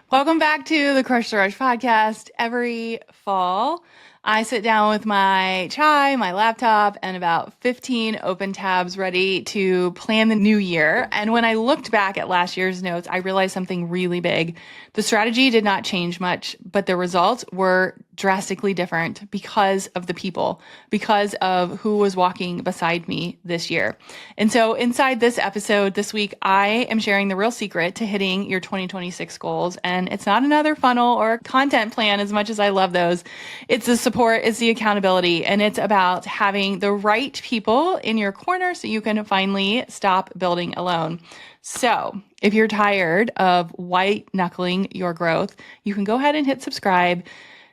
Welcome back to the Crush the Rush podcast. Every fall, I sit down with my chai, my laptop, and about 15 open tabs ready to plan the new year. And when I looked back at last year's notes, I realized something really big. The strategy did not change much, but the results were drastically different because of the people, because of who was walking beside me this year. And so inside this episode this week, I am sharing the real secret to hitting your 2026 goals. And it's not another funnel or content plan as much as I love those. It's the support, it's the accountability, and it's about having the right people in your corner so you can finally stop building alone. So if you're tired of white knuckling your growth, you can go ahead and hit subscribe,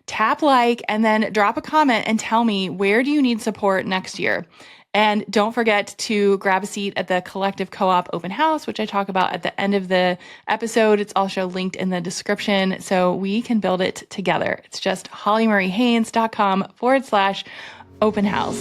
tap like, and then drop a comment and tell me, where do you need support next year? And don't forget to grab a seat at the Collective Co-op open house, which I talk about at the end of the episode. It's also linked in the description so we can build it together. It's just hollymariehaynes.com/open house.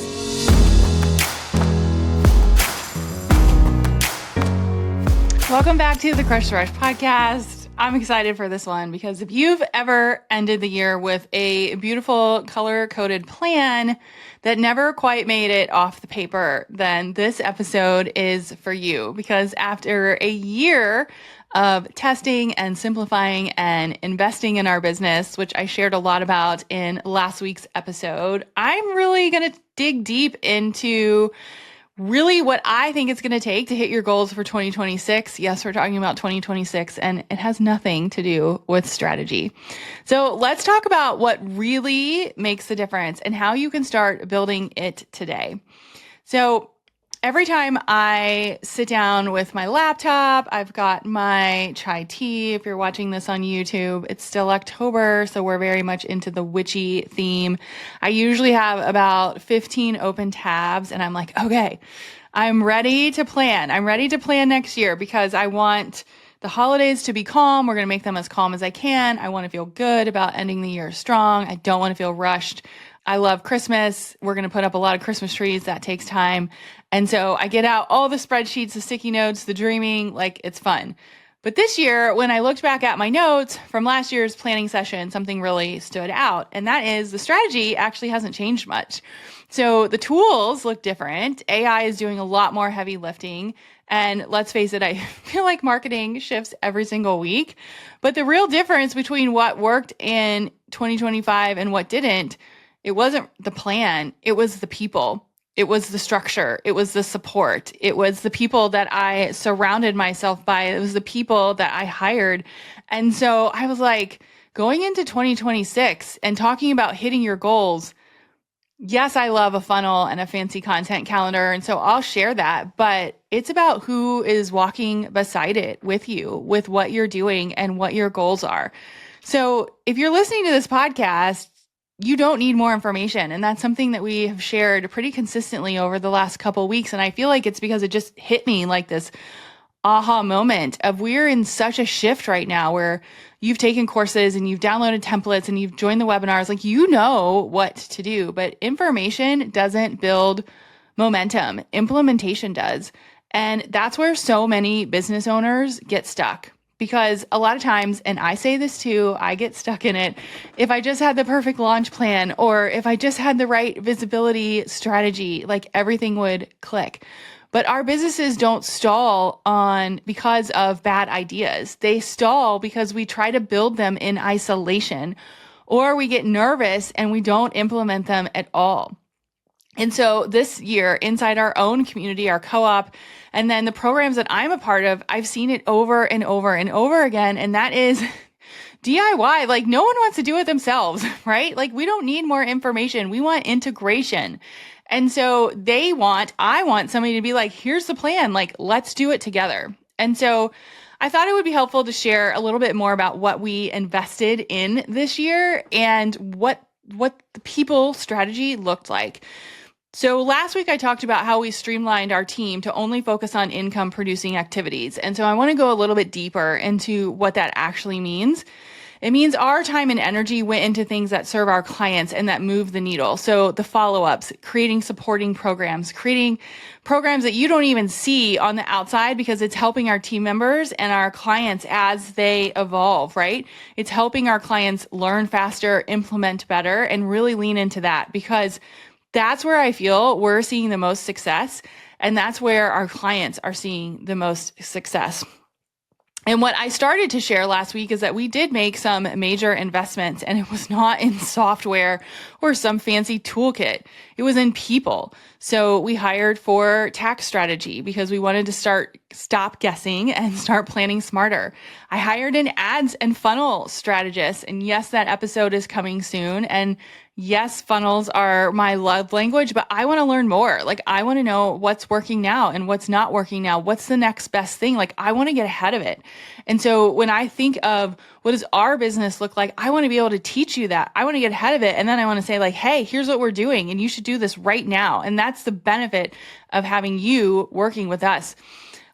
Welcome back to the Crush the Rush podcast. I'm excited for this one because if you've ever ended the year with a beautiful color-coded plan that never quite made it off the paper, then this episode is for you. Because after a year of testing and simplifying and investing in our business, which I shared a lot about in last week's episode, I'm really going to dig deep into really what I think it's going to take to hit your goals for 2026. Yes, we're talking about 2026, and it has nothing to do with strategy. So let's talk about what really makes the difference and how you can start building it today. So every time I sit down with my laptop, I've got my chai tea. If you're watching this on YouTube, it's still October, so we're very much into the witchy theme. I usually have about 15 open tabs, and I'm like, okay, I'm ready to plan. I'm ready to plan next year because I want the holidays to be calm. We're going to make them as calm as I can. I want to feel good about ending the year strong. I don't want to feel rushed. I love Christmas. We're going to put up a lot of Christmas trees. That takes time. And so I get out all the spreadsheets, the sticky notes, the dreaming, like it's fun. But this year, when I looked back at my notes from last year's planning session, something really stood out. And that is the strategy actually hasn't changed much. So the tools look different. AI is doing a lot more heavy lifting. And let's face it, I feel like marketing shifts every single week. But the real difference between what worked in 2025 and what didn't, it wasn't the plan, it was the people. It was the structure. It was the support. It was the people that I surrounded myself by. It was the people that I hired. And so I was like, going into 2026 and talking about hitting your goals, yes, I love a funnel and a fancy content calendar. And so I'll share that, but it's about who is walking beside it with you, with what you're doing and what your goals are. So if you're listening to this podcast, you don't need more information. And that's something that we have shared pretty consistently over the last couple of weeks. And I feel like it's because it just hit me like this aha moment of we're in such a shift right now where you've taken courses and you've downloaded templates and you've joined the webinars, like you know what to do, but information doesn't build momentum. Implementation does. And that's where so many business owners get stuck. Because a lot of times, and I say this too, I get stuck in it. If I just had the perfect launch plan, or if I just had the right visibility strategy, like everything would click. But our businesses don't stall because of bad ideas. They stall because we try to build them in isolation, or we get nervous and we don't implement them at all. And so this year, inside our own community, our co-op, and then the programs that I'm a part of, I've seen it over and over and over again. And that is DIY. Like no one wants to do it themselves, right? Like we don't need more information. We want integration. And so I want somebody to be like, here's the plan. Like, let's do it together. And so I thought it would be helpful to share a little bit more about what we invested in this year and what the people strategy looked like. So last week I talked about how we streamlined our team to only focus on income producing activities. And so I want to go a little bit deeper into what that actually means. It means our time and energy went into things that serve our clients and that move the needle. So the follow-ups, creating supporting programs, creating programs that you don't even see on the outside because it's helping our team members and our clients as they evolve, right? It's helping our clients learn faster, implement better, and really lean into that because that's where I feel we're seeing the most success. And that's where our clients are seeing the most success. And what I started to share last week is that we did make some major investments, and it was not in software or some fancy toolkit. It was in people. So we hired for tax strategy because we wanted to stop guessing and start planning smarter. I hired an ads and funnel strategist. And yes, that episode is coming soon. And yes, funnels are my love language, but I want to learn more. Like, I want to know what's working now and what's not working now. What's the next best thing? Like, I want to get ahead of it. And so when I think of what does our business look like, I want to be able to teach you that. I want to get ahead of it. And then I want to say like, hey, here's what we're doing. And you should do this right now. And that's the benefit of having you working with us.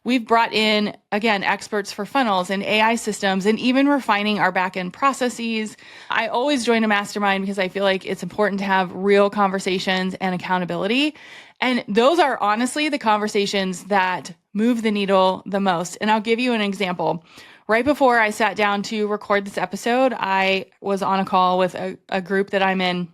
We've brought in, again, experts for funnels and AI systems and even refining our back-end processes. I always join a mastermind because I feel like it's important to have real conversations and accountability. And those are honestly the conversations that move the needle the most. And I'll give you an example. Right before I sat down to record this episode, I was on a call with a group that I'm in.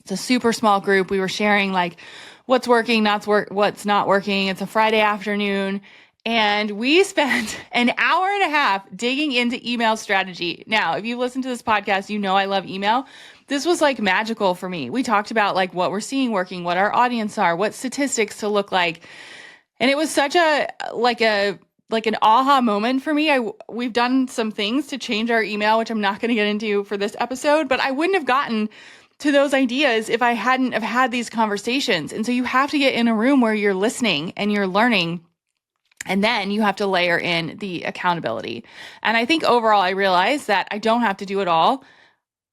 It's a super small group. We were sharing like what's working, what's not working. It's a Friday afternoon. And we spent an hour and a half digging into email strategy. Now, if you listen to this podcast, you know I love email. This was like magical for me. We talked about like what we're seeing working, what our audience are, what statistics to look like. And it was such an aha moment for me. We've done some things to change our email, which I'm not going to get into for this episode, but I wouldn't have gotten to those ideas if I hadn't have had these conversations. And so you have to get in a room where you're listening and you're learning. And then you have to layer in the accountability. And I think overall, I realized that I don't have to do it all.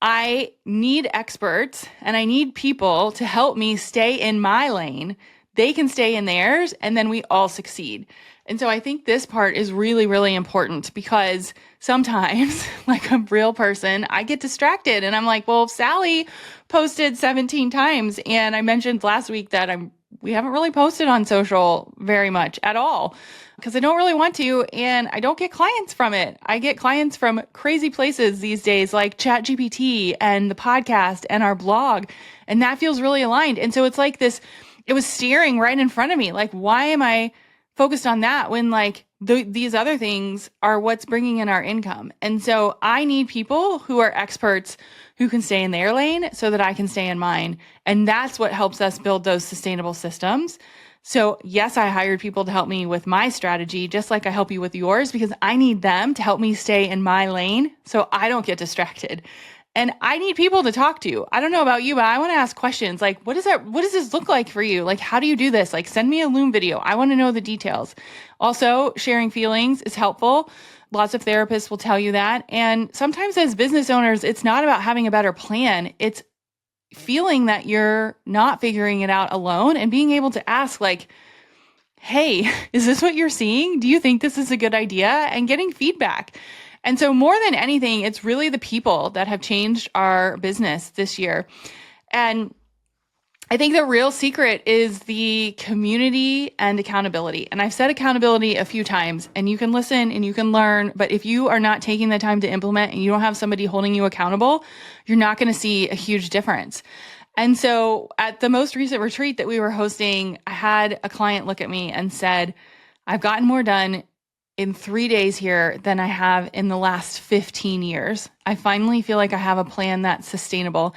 I need experts and I need people to help me stay in my lane. They can stay in theirs, and then we all succeed. And so I think this part is really, really important because sometimes, like a real person, I get distracted and I'm like, well, Sally posted 17 times. And I mentioned last week that we haven't really posted on social very much at all because I don't really want to, and I don't get clients from it. I get clients from crazy places these days like ChatGPT and the podcast and our blog, and that feels really aligned. And so it's like this, it was staring right in front of me. Like, why am I focused on that when like these other things are what's bringing in our income? And so I need people who are experts who can stay in their lane so that I can stay in mine. And that's what helps us build those sustainable systems. So yes, I hired people to help me with my strategy, just like I help you with yours, because I need them to help me stay in my lane so I don't get distracted. And I need people to talk to. I don't know about you, but I want to ask questions like, what does this look like for you? Like, how do you do this? Like, send me a Loom video. I want to know the details. Also, sharing feelings is helpful. Lots of therapists will tell you that. And sometimes as business owners, it's not about having a better plan. It's feeling that you're not figuring it out alone and being able to ask like, hey, is this what you're seeing? Do you think this is a good idea? And getting feedback. And so more than anything, it's really the people that have changed our business this year. And I think the real secret is the community and accountability. And I've said accountability a few times, and you can listen and you can learn, but if you are not taking the time to implement and you don't have somebody holding you accountable, you're not going to see a huge difference. And so at the most recent retreat that we were hosting, I had a client look at me and said, I've gotten more done in 3 days here than I have in the last 15 years. I finally feel like I have a plan that's sustainable.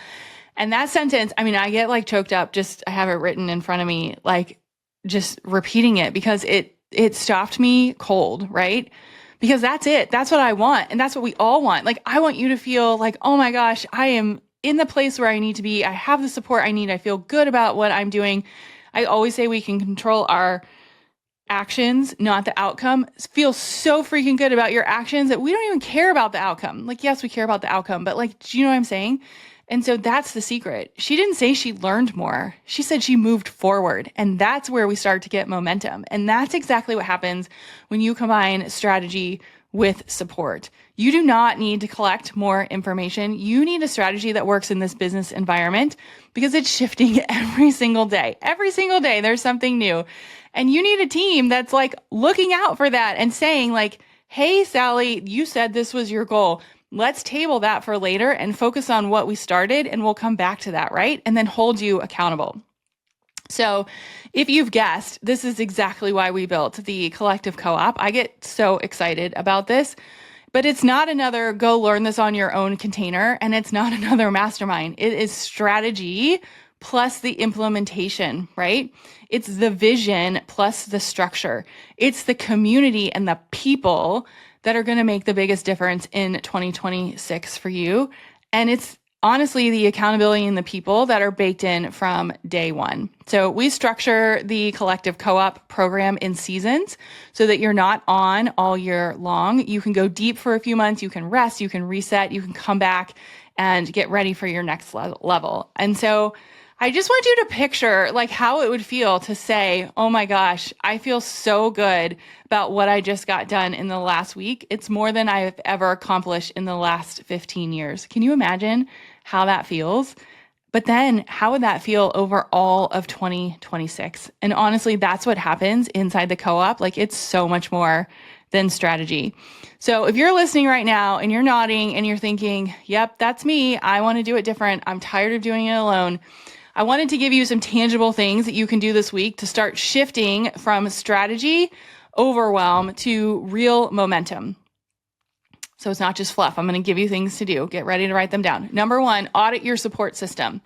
And that sentence, I mean, I get like choked up, I have it written in front of me, like just repeating it because it stopped me cold, right? Because that's it. That's what I want. And that's what we all want. Like, I want you to feel like, oh my gosh, I am in the place where I need to be. I have the support I need. I feel good about what I'm doing. I always say we can control our actions, not the outcome. Feel so freaking good about your actions that we don't even care about the outcome. Like, yes, we care about the outcome, but like, do you know what I'm saying? And so that's the secret. She didn't say she learned more. She said she moved forward. And that's where we start to get momentum. And that's exactly what happens when you combine strategy with support. You do not need to collect more information. You need a strategy that works in this business environment because it's shifting every single day. Every single day, there's something new. And you need a team that's like looking out for that and saying like, hey, Sally, you said this was your goal. Let's table that for later and focus on what we started, and we'll come back to that, right? And then hold you accountable. So if you've guessed, this is exactly why we built the Collective Co-op. I get so excited about this, but it's not another go learn this on your own container, and it's not another mastermind. It is strategy plus the implementation, right? It's the vision plus the structure. It's the community and the people that are going to make the biggest difference in 2026 for you. And it's honestly the accountability and the people that are baked in from day one. So we structure the Collective Co-op program in seasons so that you're not on all year long. You can go deep for a few months, you can rest, you can reset, you can come back and get ready for your next level. And so I just want you to picture like how it would feel to say, oh my gosh, I feel so good about what I just got done in the last week. It's more than I've ever accomplished in the last 15 years. Can you imagine how that feels? But then how would that feel over all of 2026? And honestly, that's what happens inside the co-op. Like it's so much more than strategy. So if you're listening right now and you're nodding and you're thinking, yep, that's me. I want to do it different. I'm tired of doing it alone. I wanted to give you some tangible things that you can do this week to start shifting from strategy, overwhelm to real momentum. So it's not just fluff. I'm going to give you things to do. Get ready to write them down. Number one, audit your support system.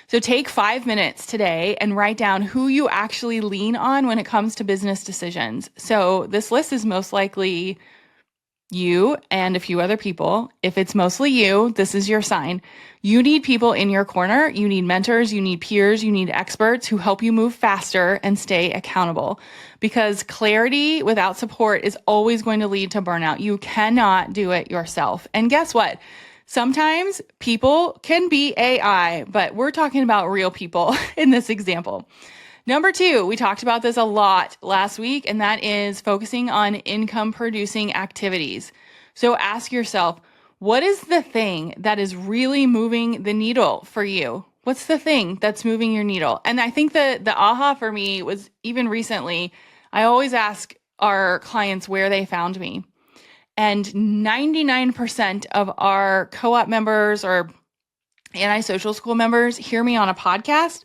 So take 5 minutes today and write down who you actually lean on when it comes to business decisions. So this list is most likely you and a few other people. If it's mostly you, this is your sign. You need people in your corner. You need mentors, you need peers, you need experts who help you move faster and stay accountable, because clarity without support is always going to lead to burnout. You cannot do it yourself. And guess what? Sometimes people can be AI, but we're talking about real people in this example. Number two, we talked about this a lot last week, and that is focusing on income producing activities. So ask yourself, what is the thing that is really moving the needle for you? What's the thing that's moving your needle? And I think the aha for me was even recently, I always ask our clients where they found me. And 99% of our co-op members or anti-social school members hear me on a podcast,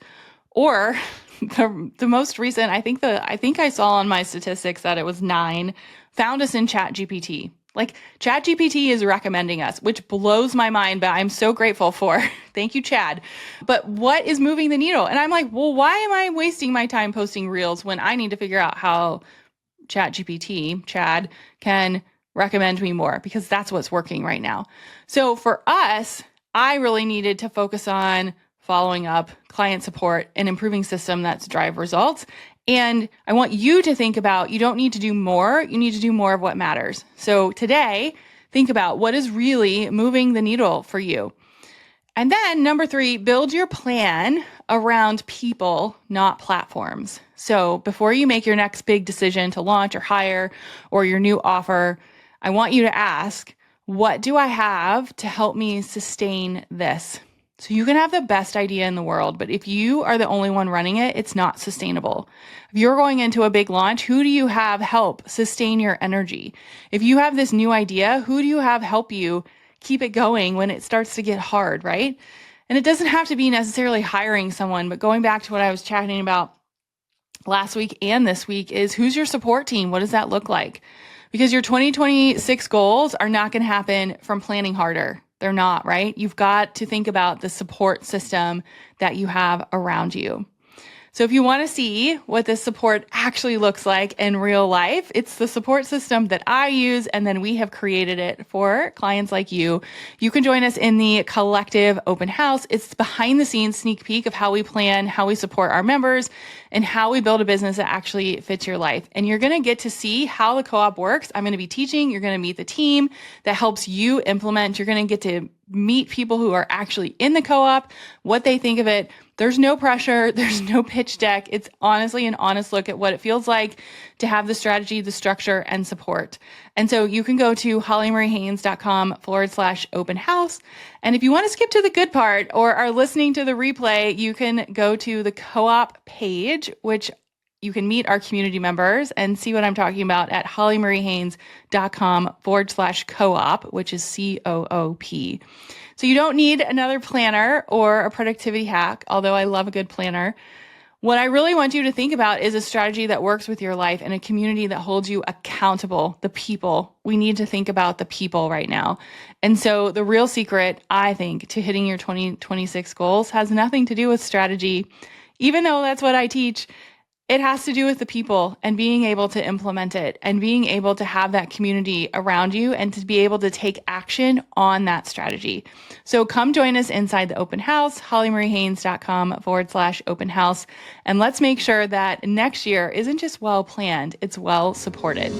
or the most recent, I think I saw on my statistics that it was 9, found us in ChatGPT. Like ChatGPT is recommending us, which blows my mind, but I'm so grateful for. Thank you, Chad. But what is moving the needle? And I'm like, well, why am I wasting my time posting reels when I need to figure out how ChatGPT, Chad, can recommend me more? Because that's what's working right now. So for us, I really needed to focus on following up, client support, and improving system that's drive results. And I want you to think about, you don't need to do more, you need to do more of what matters. So today, think about what is really moving the needle for you. And then number 3, build your plan around people, not platforms. So before you make your next big decision to launch or hire or your new offer, I want you to ask, what do I have to help me sustain this? So you can have the best idea in the world, but if you are the only one running it, it's not sustainable. If you're going into a big launch, who do you have help sustain your energy? If you have this new idea, who do you have help you keep it going when it starts to get hard, right? And it doesn't have to be necessarily hiring someone, but going back to what I was chatting about last week and this week is, who's your support team? What does that look like? Because your 2026 goals are not going to happen from planning harder. They're not, right? You've got to think about the support system that you have around you. So if you want to see what this support actually looks like in real life, it's the support system that I use, and then we have created it for clients like you. You can join us in the Collective Open House. It's behind the scenes sneak peek of how we plan, how we support our members, and how we build a business that actually fits your life. And you're going to get to see how the co-op works. I'm going to be teaching. You're going to meet the team that helps you implement. You're going to get to meet people who are actually in the co-op, what they think of it. There's no pressure. There's no pitch deck. It's honestly an honest look at what it feels like to have the strategy, the structure, and support. And so you can go to hollymariehaines.com/open house. And if you want to skip to the good part or are listening to the replay, you can go to the co-op page, which you can meet our community members and see what I'm talking about at hollymariehaines.com/co-op, which is COOP. So you don't need another planner or a productivity hack, although I love a good planner. What I really want you to think about is a strategy that works with your life and a community that holds you accountable, the people. We need to think about the people right now. And so the real secret, I think, to hitting your 2026 goals has nothing to do with strategy, even though that's what I teach. It has to do with the people and being able to implement it and being able to have that community around you and to be able to take action on that strategy. So come join us inside the open house, hollymariehaines.com/open house. And let's make sure that next year isn't just well planned, it's well supported.